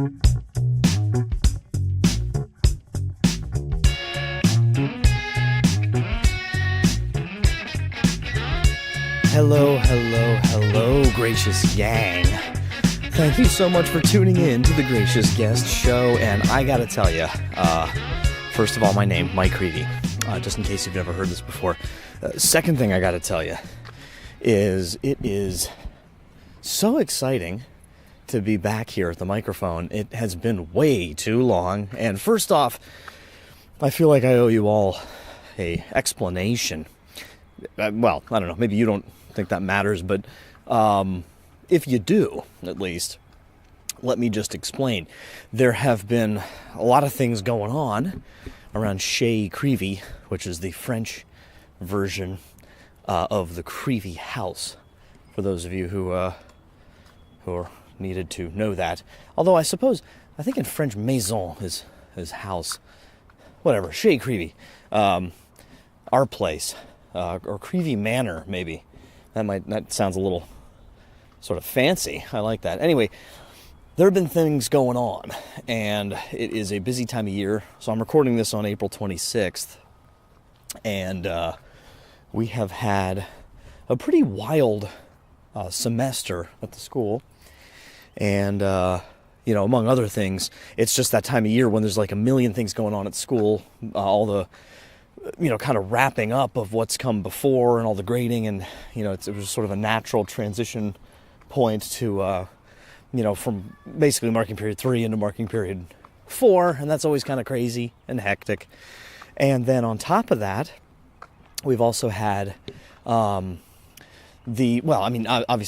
Hello, gracious gang. Thank you so much for tuning in to the Gracious Guest Show, and I gotta tell you, first of all, my name, Mike Creedy, just in case you've never heard this before. Second thing I gotta tell you is it is so exciting to be back here at the microphone. It has been way too long, and first off, I feel like I owe you all a explanation. Well, I don't know, maybe you don't think that matters, but if you do, at least, let me just explain. There have been a lot of things going on around Chez Creevy, which is the French version of the Creevy house, for those of you who are needed to know that. Although I think in French, maison is house. Whatever, Chez Creevy. Our place. Or Creevy Manor, maybe. That sounds a little sort of fancy. I like that. Anyway, there have been things going on, and it is a busy time of year. So I'm recording this on April 26th, and we have had a pretty wild semester at the school. And, among other things, it's just that time of year when there's like a million things going on at school, all the kind of wrapping up of what's come before and all the grading, and, it was sort of a natural transition point to, from basically marking period 3 into marking period 4, and that's always kind of crazy and hectic. And then on top of that, we've also had obviously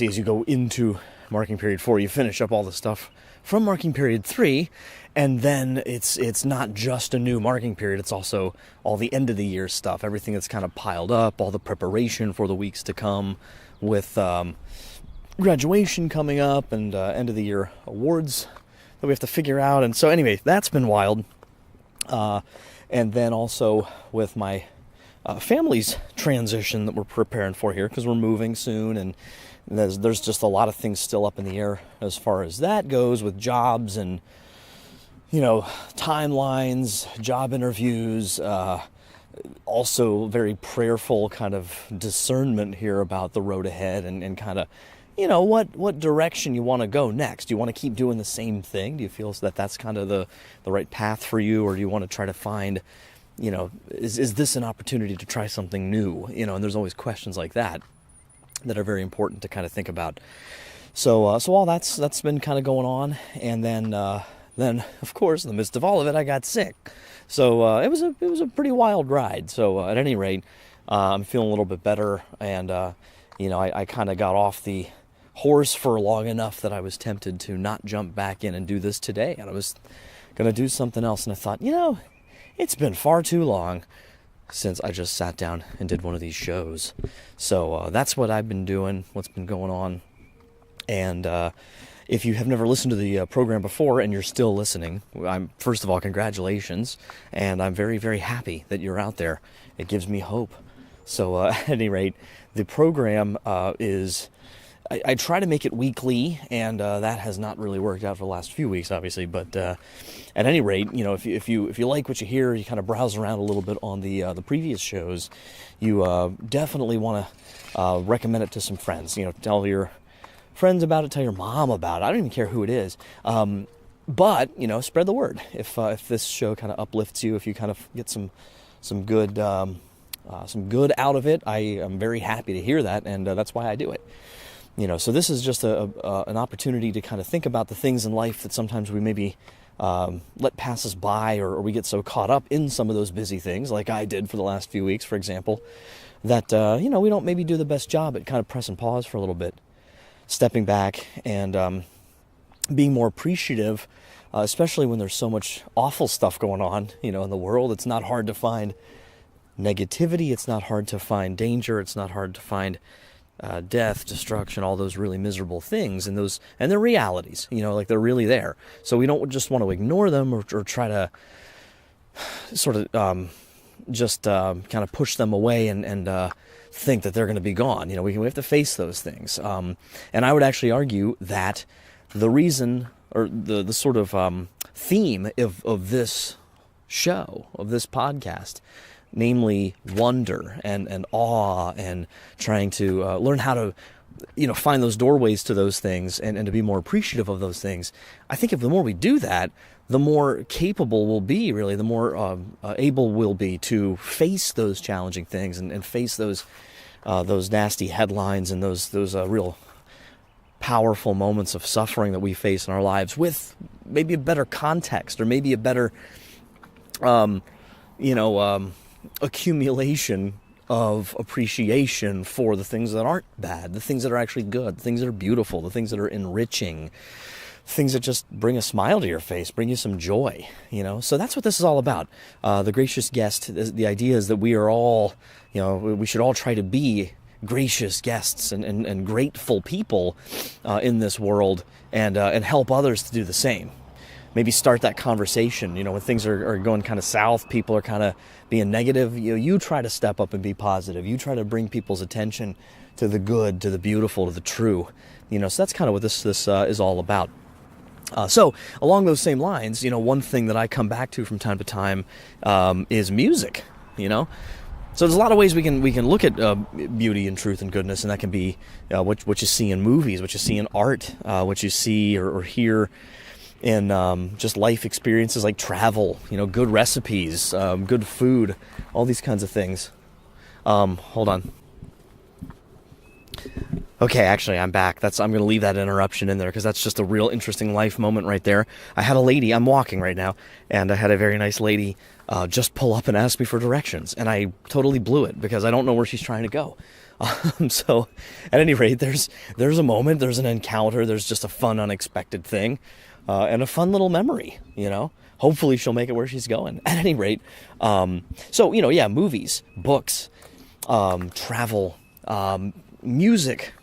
as you go into marking period 4, you finish up all the stuff from marking period 3, and then it's not just a new marking period, it's also all the end of the year stuff, everything that's kind of piled up, all the preparation for the weeks to come with graduation coming up and end of the year awards that we have to figure out. And so anyway, that's been wild. And then also with my family's transition that we're preparing for here, because we're moving soon, and there's just a lot of things still up in the air as far as that goes, with jobs and timelines, job interviews, also very prayerful kind of discernment here about the road ahead, and kind of what direction you want to go next. Do you want to keep doing the same thing? Do you feel that that's kind of the right path for you, or do you want to try to find is this an opportunity to try something new? And there's always questions like that are very important to kind of think about. So all that's been kind of going on, and then of course, in the midst of all of it, I got sick. So it was a pretty wild ride. So at any rate, I'm feeling a little bit better, and I kind of got off the horse for long enough that I was tempted to not jump back in and do this today, and I was gonna do something else, and I thought, it's been far too long since I just sat down and did one of these shows. So that's what I've been doing, what's been going on. And if you have never listened to the program before and you're still listening, first of all, congratulations. And I'm very, very happy that you're out there. It gives me hope. So at any rate, the program is... I try to make it weekly, and that has not really worked out for the last few weeks, obviously. But at any rate, if you like what you hear, you kind of browse around a little bit on the previous shows, you definitely want to recommend it to some friends. Tell your friends about it, tell your mom about it. I don't even care who it is. But spread the word. If this show kind of uplifts you, if you kind of get some good out of it, I am very happy to hear that, and that's why I do it. So this is just an opportunity to kind of think about the things in life that sometimes we maybe let pass us by, or we get so caught up in some of those busy things, like I did for the last few weeks, for example, that, we don't maybe do the best job at kind of pressing pause for a little bit, stepping back and being more appreciative, especially when there's so much awful stuff going on, in the world. It's not hard to find negativity. It's not hard to find danger. It's not hard to find death, destruction, all those really miserable things, and they're realities, like they're really there. So we don't just want to ignore them or try to sort of kind of push them away and think that they're going to be gone. We have to face those things. And I would actually argue that the reason or the sort of theme of this show, of this podcast, namely wonder and awe, and trying to learn how to, find those doorways to those things, and to be more appreciative of those things. I think if the more we do that, the more capable we'll be, really, the more able we'll be to face those challenging things, and face those nasty headlines, and those real powerful moments of suffering that we face in our lives, with maybe a better context, or maybe a better accumulation of appreciation for the things that aren't bad, the things that are actually good, the things that are beautiful, the things that are enriching, things that just bring a smile to your face, bring you some joy, So that's what this is all about. The gracious guest, the idea is that we are all, we should all try to be gracious guests and grateful people in this world, and help others to do the same. Maybe start that conversation, when things are going kind of south, people are kind of being negative, you try to step up and be positive. You try to bring people's attention to the good, to the beautiful, to the true. So that's kind of what this is all about. So along those same lines, one thing that I come back to from time to time is music, So there's a lot of ways we can look at beauty and truth and goodness, and that can be what you see in movies, what you see in art, what you see or hear in just life experiences like travel, good recipes, good food, all these kinds of things. Hold on. Okay, actually, I'm back. I'm going to leave that interruption in there because that's just a real interesting life moment right there. I had a lady, I'm walking right now, and I had a very nice lady just pull up and ask me for directions, and I totally blew it because I don't know where she's trying to go. So, at any rate, there's a moment, there's an encounter, there's just a fun, unexpected thing, and a fun little memory, Hopefully she'll make it where she's going. At any rate, movies, books, travel, music.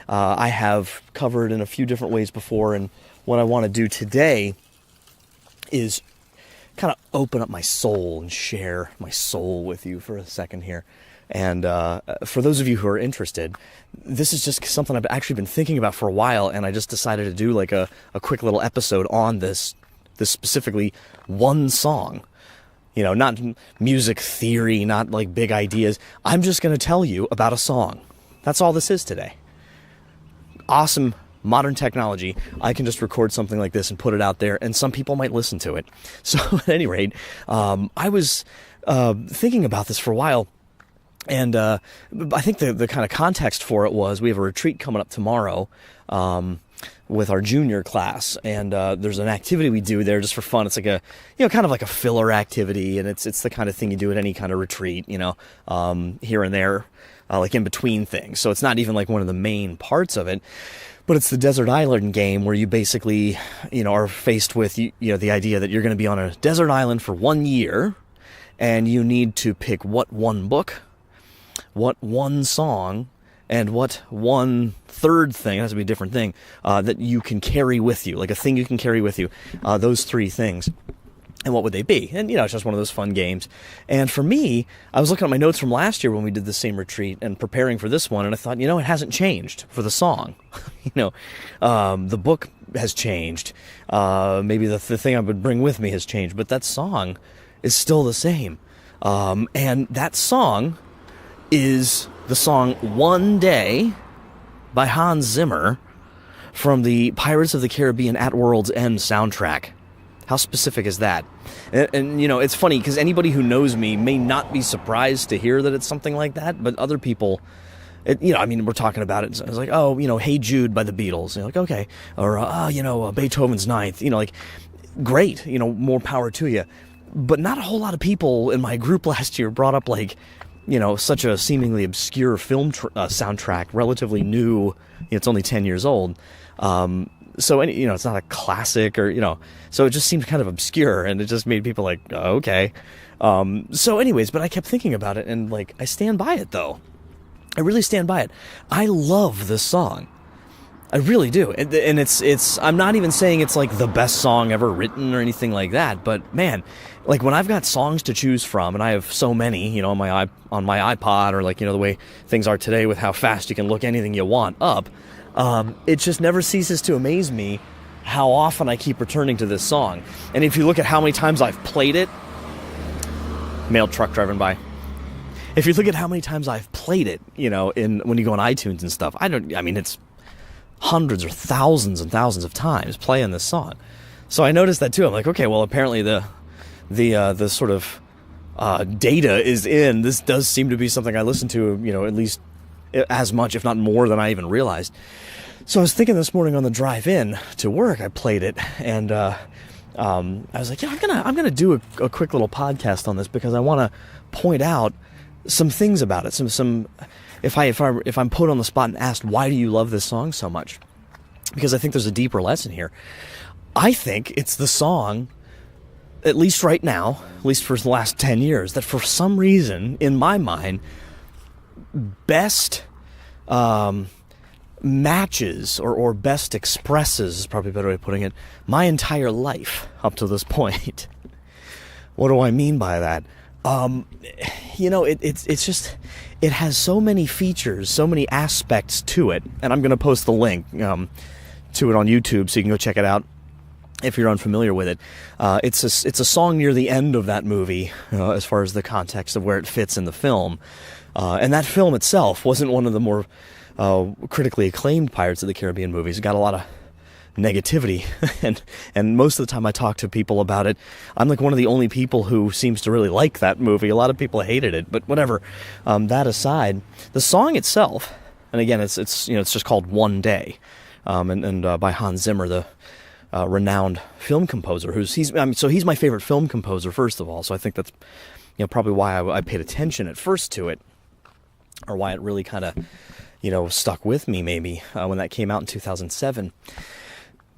I have covered in a few different ways before, and what I want to do today is kind of open up my soul and share my soul with you for a second here. And for those of you who are interested, this is just something I've actually been thinking about for a while, and I just decided to do like a quick little episode on this specifically one song. Not music theory, not like big ideas. I'm just going to tell you about a song. That's all this is today. Awesome modern technology. I can just record something like this and put it out there, and some people might listen to it. So at any rate, I was thinking about this for a while, and I think the kind of context for it was we have a retreat coming up tomorrow with our junior class, and there's an activity we do there just for fun. It's like a, kind of like a filler activity, and it's the kind of thing you do at any kind of retreat, here and there, like in between things. So it's not even like one of the main parts of it, but it's the desert island game where you basically, are faced with, the idea that you're going to be on a desert island for 1 year, and you need to pick what one book, what one song, and what one third thing, it has to be a different thing, that you can carry with you, like a thing you can carry with you, those three things. And what would they be? And, it's just one of those fun games. And for me, I was looking at my notes from last year when we did the same retreat and preparing for this one, and I thought, it hasn't changed for the song. The book has changed. Maybe the thing I would bring with me has changed, but that song is still the same. And that song is the song One Day by Hans Zimmer from the Pirates of the Caribbean At World's End soundtrack. How specific is that? And it's funny because anybody who knows me may not be surprised to hear that it's something like that, but other people, we're talking about it. It's like, Hey Jude by the Beatles. You're like, okay. Or, Beethoven's Ninth. Great. More power to you. But not a whole lot of people in my group last year brought up such a seemingly obscure film soundtrack, relatively new. It's only 10 years old. So, it's not a classic or, so it just seemed kind of obscure, and it just made people like, oh, okay. So anyways, but I kept thinking about it, and I stand by it though. I really stand by it. I love this song. I really do. And it's, I'm not even saying it's like the best song ever written or anything like that, but man, when I've got songs to choose from, and I have so many, on my iPod, or the way things are today with how fast you can look anything you want up, it just never ceases to amaze me how often I keep returning to this song. And if you look at how many times I've played it, mail truck driving by. If you look at how many times I've played it, when you go on iTunes and stuff, it's hundreds or thousands and thousands of times playing this song. So I noticed that too. I'm like, okay, well, apparently the sort of data is in. This does seem to be something I listen to, at least as much, if not more, than I even realized. So I was thinking this morning on the drive in to work, I played it, and I was like, I'm gonna do a quick little podcast on this because I want to point out some things about it. Some if I'm put on the spot and asked, why do you love this song so much? Because I think there's a deeper lesson here. I think it's the song, at least right now, at least for the last 10 years, that for some reason, in my mind, best matches or best expresses, is probably a better way of putting it, my entire life up to this point. What do I mean by that? It's just, it has so many features, so many aspects to it, and I'm going to post the link to it on YouTube so you can go check it out if you're unfamiliar with it. It's a song near the end of that movie, as far as the context of where it fits in the film. And that film itself wasn't one of the more critically acclaimed Pirates of the Caribbean movies. It got a lot of negativity, and most of the time I talk to people about it, I'm like one of the only people who seems to really like that movie. A lot of people hated it, but whatever. That aside, the song itself, and again, it's just called One Day, and by Hans Zimmer, the renowned film composer. He's my favorite film composer, first of all. So I think that's probably why I paid attention at first to it, or why it really kind of stuck with me maybe when that came out in 2007.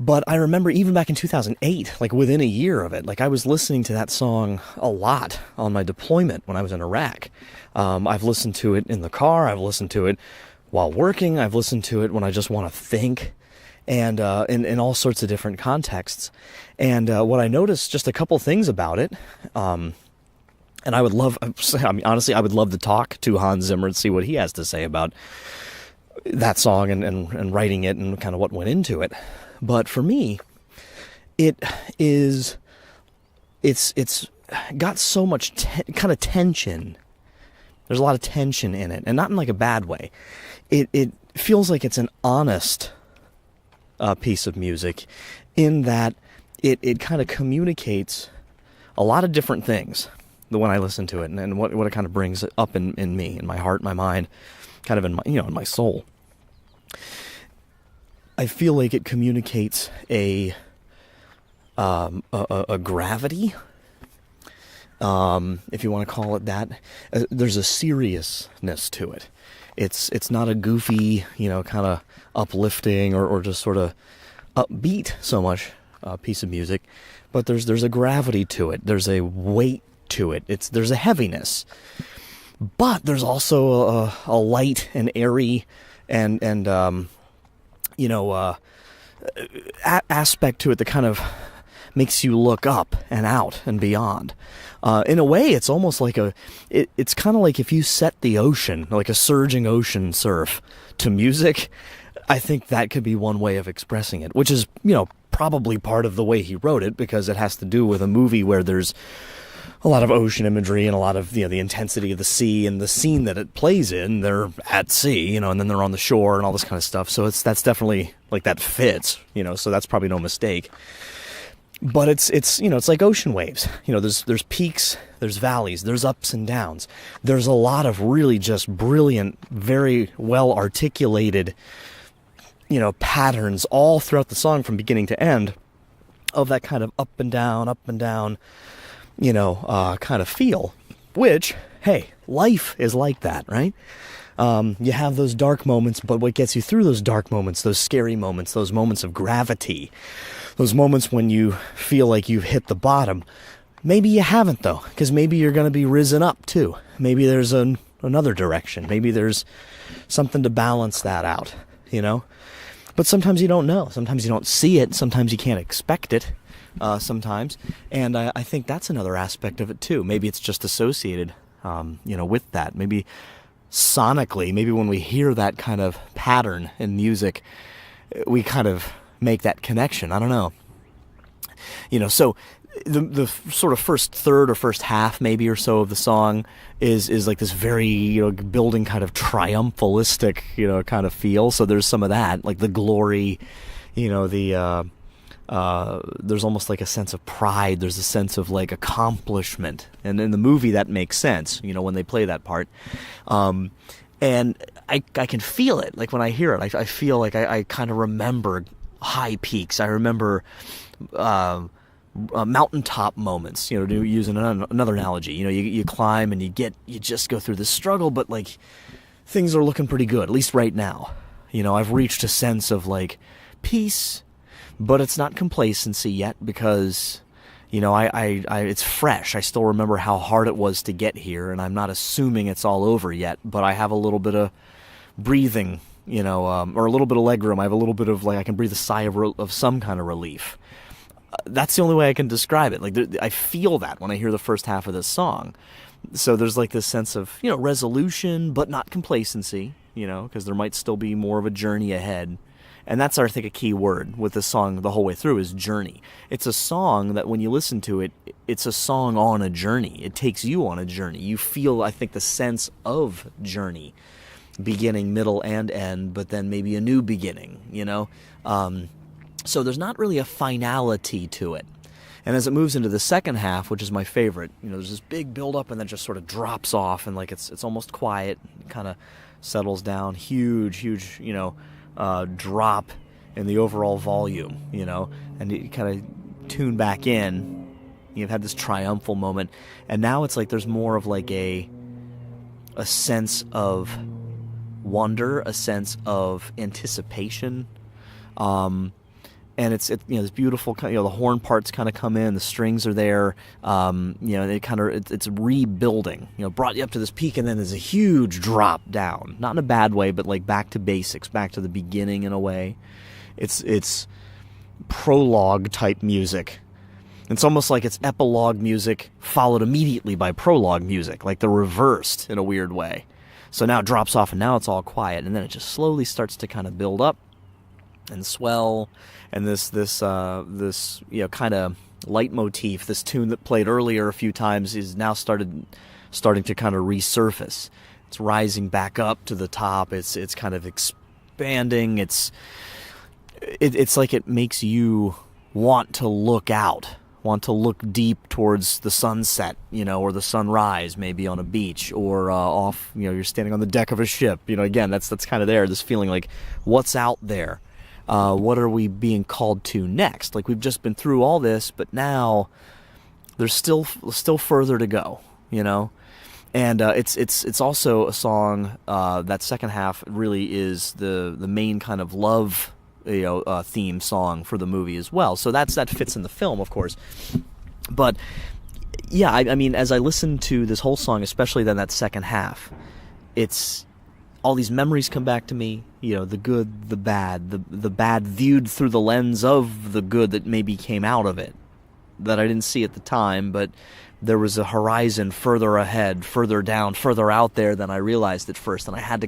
But I remember even back in 2008, like within a year of it, like I was listening to that song a lot on my deployment when I was in Iraq. I've listened to it in the car. I've listened to it while working. I've listened to it when I just want to think, and in all sorts of different contexts. And what I noticed, just a couple things about it, and I would love, honestly, I would love to talk to Hans Zimmer and see what he has to say about that song and writing it and kind of what went into it. But for me, it's got so much kind of tension. There's a lot of tension in it, and not in like a bad way. It feels like it's an honest piece of music, in that it kind of communicates a lot of different things when I listen to it, and what it kind of brings up in me, in my heart, my mind, kind of in my in my soul. I feel like it communicates a gravity, if you want to call it that. There's a seriousness to it. It's not a goofy, kind of uplifting or just sort of upbeat so much piece of music, but there's a gravity to it. There's a weight to it. There's a heaviness, but there's also a light and airy and aspect to it that kind of makes you look up and out and beyond. In a way, it's almost like it's kind of like if you set the ocean, like a surging ocean surf, to music. I think that could be one way of expressing it, which is, probably part of the way he wrote it, because it has to do with a movie where there's a lot of ocean imagery and a lot of, the intensity of the sea, and the scene that it plays in, they're at sea, and then they're on the shore and all this kind of stuff. So that's definitely, like, that fits, so that's probably no mistake. But it's like ocean waves. There's peaks, there's valleys, there's ups and downs. There's a lot of really just brilliant, very well articulated, patterns all throughout the song from beginning to end of that kind of up and down, kind of feel, which, hey, life is like that, right? You have those dark moments, but what gets you through those dark moments, those scary moments, those moments of gravity, those moments when you feel like you've hit the bottom, maybe you haven't, though, because maybe you're going to be risen up, too. Maybe there's another direction. Maybe there's something to balance that out, But sometimes you don't know. Sometimes you don't see it. Sometimes you can't expect it. Sometimes, and I think that's another aspect of it too. Maybe it's just associated, with that. Maybe sonically, maybe when we hear that kind of pattern in music, we kind of make that connection. I don't know. So the sort of first third or first half maybe or so of the song is like this very, building kind of triumphalistic, kind of feel. So there's some of that, like the glory, there's almost like a sense of pride. There's a sense of like accomplishment. And in the movie that makes sense, when they play that part. And I can feel it. Like when I hear it, I feel like I kind of remember high peaks. I remember mountaintop moments, using another analogy. You climb and you just go through this struggle, but like things are looking pretty good, at least right now. I've reached a sense of like peace, but it's not complacency yet because, I it's fresh. I still remember how hard it was to get here, and I'm not assuming it's all over yet, but I have a little bit of breathing, or a little bit of legroom. I have a little bit of like I can breathe a sigh of some kind of relief. That's the only way I can describe it. Like I feel that when I hear the first half of this song. So there's like this sense of, resolution, but not complacency, because there might still be more of a journey ahead. And that's, I think, a key word with this song the whole way through is journey. It's a song that when you listen to it, it's a song on a journey. It takes you on a journey. You feel, I think, the sense of journey, beginning, middle, and end, but then maybe a new beginning, So there's not really a finality to it. And as it moves into the second half, which is my favorite, there's this big build-up and then just sort of drops off, and like it's almost quiet, kind of settles down, huge, drop in the overall volume, and you kind of tune back in. You've had this triumphal moment, and now it's like there's more of like a sense of wonder, a sense of anticipation, and it's this beautiful, the horn parts kind of come in, the strings are there, it's rebuilding, brought you up to this peak, and then there's a huge drop down, not in a bad way, but like back to basics, back to the beginning in a way. It's prologue type music. It's almost like it's epilogue music followed immediately by prologue music, like they're reversed in a weird way. So now it drops off, and now it's all quiet, and then it just slowly starts to kind of build up and swell, and this kind of leitmotif, this tune that played earlier a few times, is now starting to kind of resurface. It's rising back up to the top. It's kind of expanding. It's like it makes you want to look out, want to look deep towards the sunset, or the sunrise, maybe on a beach, or off, you're standing on the deck of a ship. Again, that's kind of there. This feeling like, what's out there? What are we being called to next? Like we've just been through all this, but now there's still further to go, And it's also a song that second half really is the main kind of love theme song for the movie as well. So that fits in the film, of course. But yeah, I mean, as I listen to this whole song, especially then that second half, it's all these memories come back to me, the good, the bad viewed through the lens of the good that maybe came out of it, that I didn't see at the time, but there was a horizon further ahead, further down, further out there than I realized at first, and I had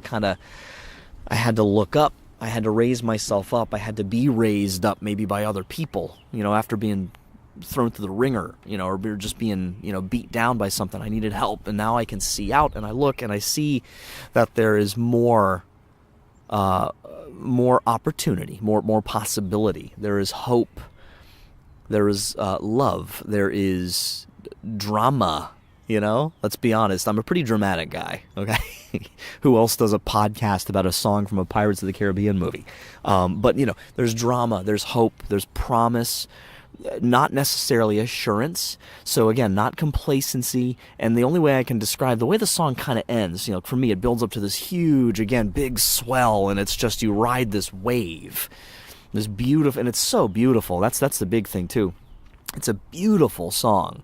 to look up, I had to raise myself up, I had to be raised up maybe by other people, after being thrown through the ringer, or just being, beat down by something. I needed help, and now I can see out, and I look, and I see that there is more opportunity, more possibility. There is hope. There is love. There is drama. Let's be honest. I'm a pretty dramatic guy. Okay, who else does a podcast about a song from a Pirates of the Caribbean movie? But there's drama. There's hope. There's promise. Not necessarily assurance. So again, not complacency. And the only way I can describe the way the song kind of ends, for me, it builds up to this huge, again, big swell, and it's just you ride this wave, this beautiful, and it's so beautiful. That's the big thing too. It's a beautiful song.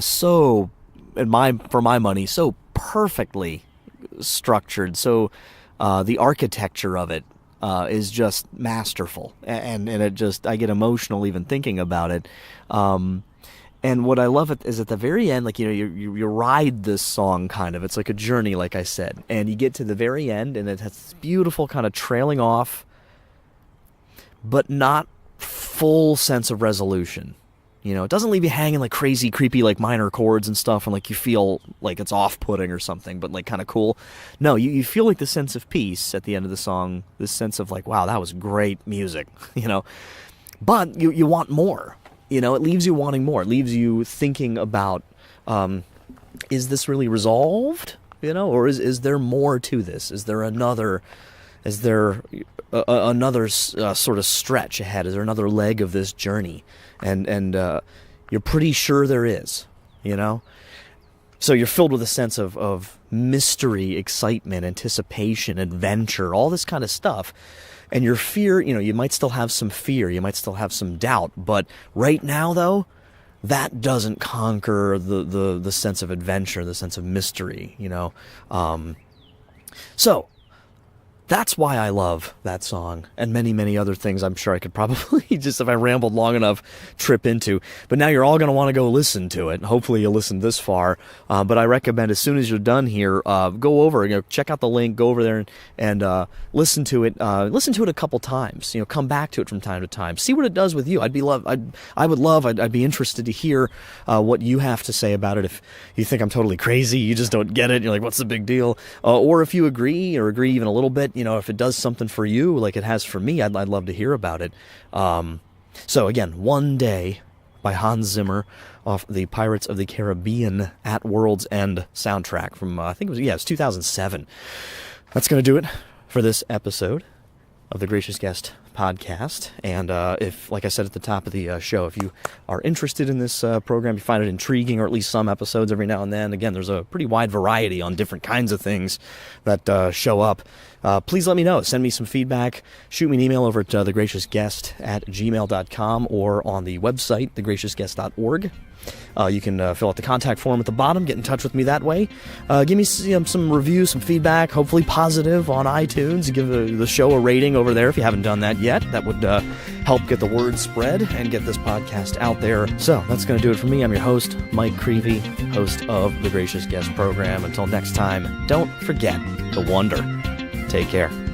So, for my money, so perfectly structured. So, the architecture of it is just masterful, and it just, I get emotional even thinking about it. And what I love is at the very end, like, you ride this song kind of, it's like a journey, like I said, and you get to the very end, and it has this beautiful kind of trailing off, but not full sense of resolution. It doesn't leave you hanging like crazy, creepy, like minor chords and stuff, and like you feel like it's off-putting or something, but like kind of cool. No, you feel like the sense of peace at the end of the song, this sense of like, wow, that was great music, But you want more, It leaves you wanting more. It leaves you thinking about, is this really resolved, or is there more to this? Is there another sort of stretch ahead? Is there another leg of this journey? And you're pretty sure there is, So you're filled with a sense of mystery, excitement, anticipation, adventure, all this kind of stuff. And your fear, you might still have some fear, you might still have some doubt, but right now, though, that doesn't conquer the sense of adventure, the sense of mystery, So that's why I love that song, and many, many other things I'm sure I could probably, just if I rambled long enough, trip into. But now you're all going to want to go listen to it. Hopefully you listened this far. But I recommend as soon as you're done here, go over, check out the link, go over there and listen to it. Listen to it a couple times. Come back to it from time to time. See what it does with you. I'd be interested to hear what you have to say about it. If you think I'm totally crazy, you just don't get it, you're like, what's the big deal? Or if you agree, or agree even a little bit, if it does something for you like it has for me, I'd love to hear about it. So again, One Day by Hans Zimmer off the Pirates of the Caribbean at World's End soundtrack from, I think it was 2007. That's going to do it for this episode of the Gracious Guest podcast. And if, like I said at the top of the show, if you are interested in this program, you find it intriguing, or at least some episodes every now and then, again, there's a pretty wide variety on different kinds of things that show up. Please let me know. Send me some feedback. Shoot me an email over at thegraciousguest@gmail.com or on the website, thegraciousguest.org. You can fill out the contact form at the bottom. Get in touch with me that way. Give me some reviews, some feedback, hopefully positive on iTunes. Give the show a rating over there if you haven't done that yet. That would help get the word spread and get this podcast out there. So that's going to do it for me. I'm your host, Mike Creevy, host of the Gracious Guest program. Until next time, don't forget to wonder. Take care.